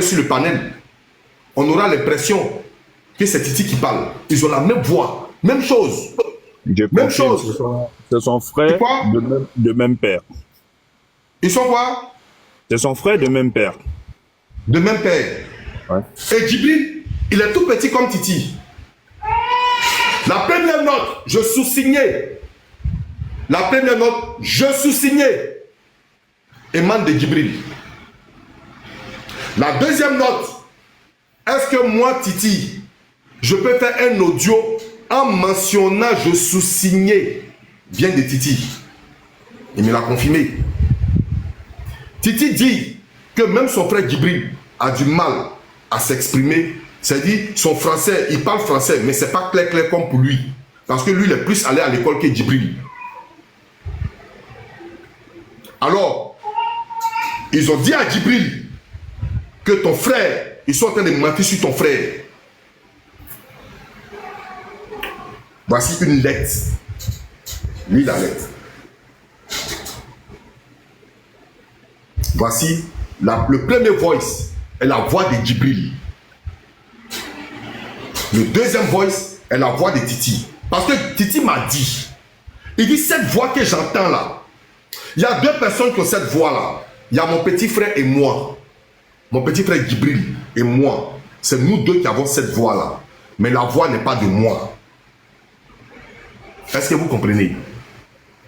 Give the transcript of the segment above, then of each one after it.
sur le panel, on aura l'impression que c'est Titi qui parle. Ils ont la même voix, même chose. Même chose. C'est son frère de même père. Ils sont quoi? C'est son frère de même père. De même père. Ouais. Et Djibril, il est tout petit comme Titi. La première note, je sous-signais. La première note, je sous-signais. Émane de Djibril. La deuxième note, est-ce que moi, Titi, je peux faire un audio en mentionnant je sous-signais bien de Titi? Il me l'a confirmé. Titi dit que même son frère Djibril a du mal à s'exprimer. C'est-à-dire, son français, il parle français, mais c'est pas clair comme pour lui. Parce que lui, il est plus allé à l'école que Djibril. Alors, ils ont dit à Djibril que ton frère, ils sont en train de mentir sur ton frère. Voici une lettre. Lis la lettre. Voici le premier voice est la voix de Djibril. Le deuxième voice est la voix de Titi. Parce que Titi m'a dit, il dit cette voix que j'entends là, il y a deux personnes qui ont cette voix là. Il y a mon petit frère et moi. Mon petit frère Djibril et moi. C'est nous deux qui avons cette voix là. Mais la voix n'est pas de moi. Est-ce que vous comprenez?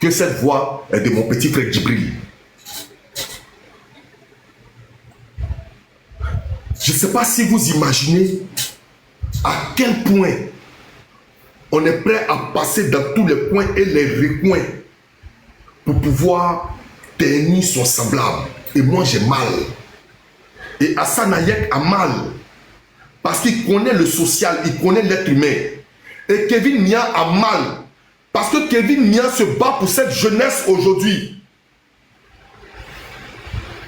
Que cette voix est de mon petit frère Djibril. Je ne sais pas si vous imaginez à quel point on est prêt à passer dans tous les coins et les recoins pour pouvoir ternir son semblable. Et moi j'ai mal. Et Hassan Hayek a mal. Parce qu'il connaît le social, il connaît l'être humain. Et Kevin Mia a mal. Parce que Kevin Mia se bat pour cette jeunesse aujourd'hui.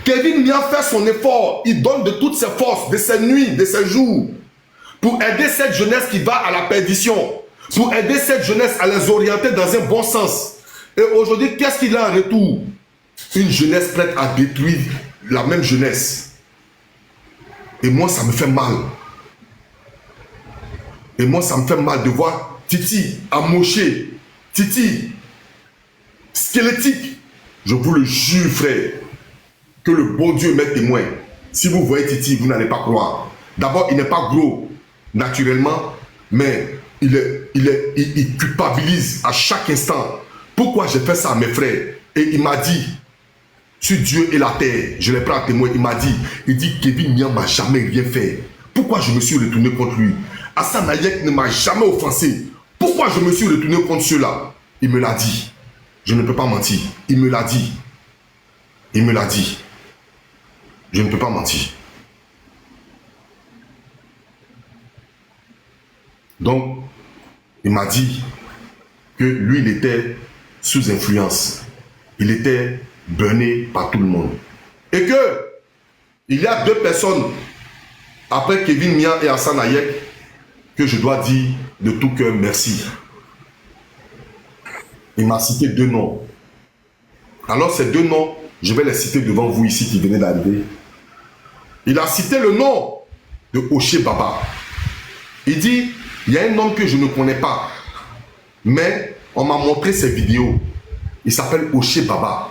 Kevin Mia fait son effort. Il donne de toutes ses forces, de ses nuits, de ses jours. Pour aider cette jeunesse qui va à la perdition. Pour aider cette jeunesse à les orienter dans un bon sens. Et aujourd'hui, qu'est-ce qu'il a en retour? Une jeunesse prête à détruire la même jeunesse. Et moi, ça me fait mal. Et moi, ça me fait mal de voir Titi amoché, Titi squelettique. Je vous le jure, frère, que le bon Dieu m'est témoin. Si vous voyez Titi, vous n'allez pas croire. D'abord, il n'est pas gros naturellement, mais il culpabilise à chaque instant. Pourquoi j'ai fait ça à mes frères? Et il m'a dit, sur Dieu et la terre, je l'ai pris à témoin, il m'a dit, Kevin Mia m'a jamais rien fait. Pourquoi je me suis retourné contre lui? Hassan Hayek ne m'a jamais offensé. Pourquoi je me suis retourné contre ceux-là? Il me l'a dit. Je ne peux pas mentir. Il me l'a dit. Il me l'a dit. Je ne peux pas mentir. Donc, il m'a dit que lui, il était sous influence. Il était burné par tout le monde. Et que il y a deux personnes, après Kevin Mia et Hassan Hayek, que je dois dire de tout cœur merci. Il m'a cité deux noms. Alors ces deux noms, je vais les citer devant vous ici qui venez d'arriver. Il a cité le nom de Oché Baba. Il dit, il y a un homme que je ne connais pas, mais on m'a montré ses vidéos. Il s'appelle Oché Baba.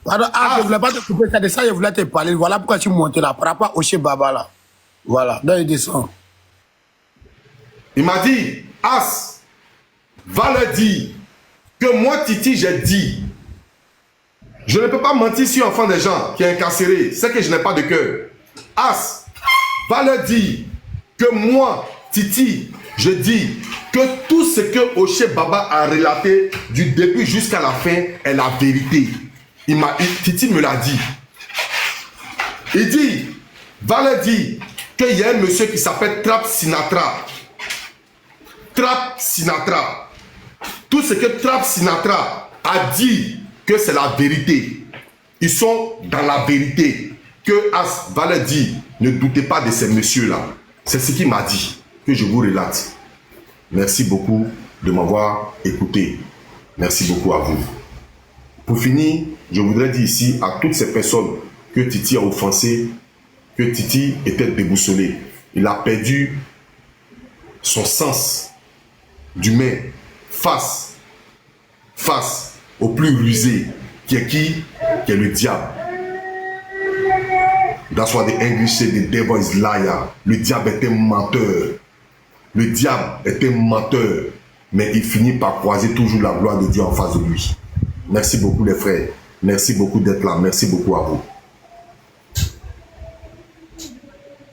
Pardon, je ne voulais pas te couper, c'est de ça que je voulais te parler. Voilà pourquoi tu montes là, par rapport à Oché Baba là. Voilà, là il descend. Il m'a dit, As, va leur dire que moi, Titi, j'ai dit. Je ne peux pas mentir sur l'enfant des gens qui est incarcéré. C'est que je n'ai pas de cœur. As, va leur dire que moi, Titi, je dis que tout ce que Oché Baba a relaté du début jusqu'à la fin est la vérité. Titi me l'a dit. Il dit, va leur dire qu'il y a un monsieur qui s'appelle Trap Sinatra. Trap Sinatra. Tout ce que Trap Sinatra a dit que c'est la vérité. Ils sont dans la vérité. Que As va leur dire, ne doutez pas de ces messieurs-là. C'est ce qu'il m'a dit, que je vous relate. Merci beaucoup de m'avoir écouté. Merci beaucoup à vous. Pour finir, je voudrais dire ici à toutes ces personnes que Titi a offensées que Titi était déboussolé. Il a perdu son sens d'humain face au plus rusé, qui est qui? Qui est le diable. That's why the English say the devil is liar. Le diable est un menteur. Le diable est un menteur. Mais il finit par croiser toujours la gloire de Dieu en face de lui. Merci beaucoup les frères. Merci beaucoup d'être là. Merci beaucoup à vous.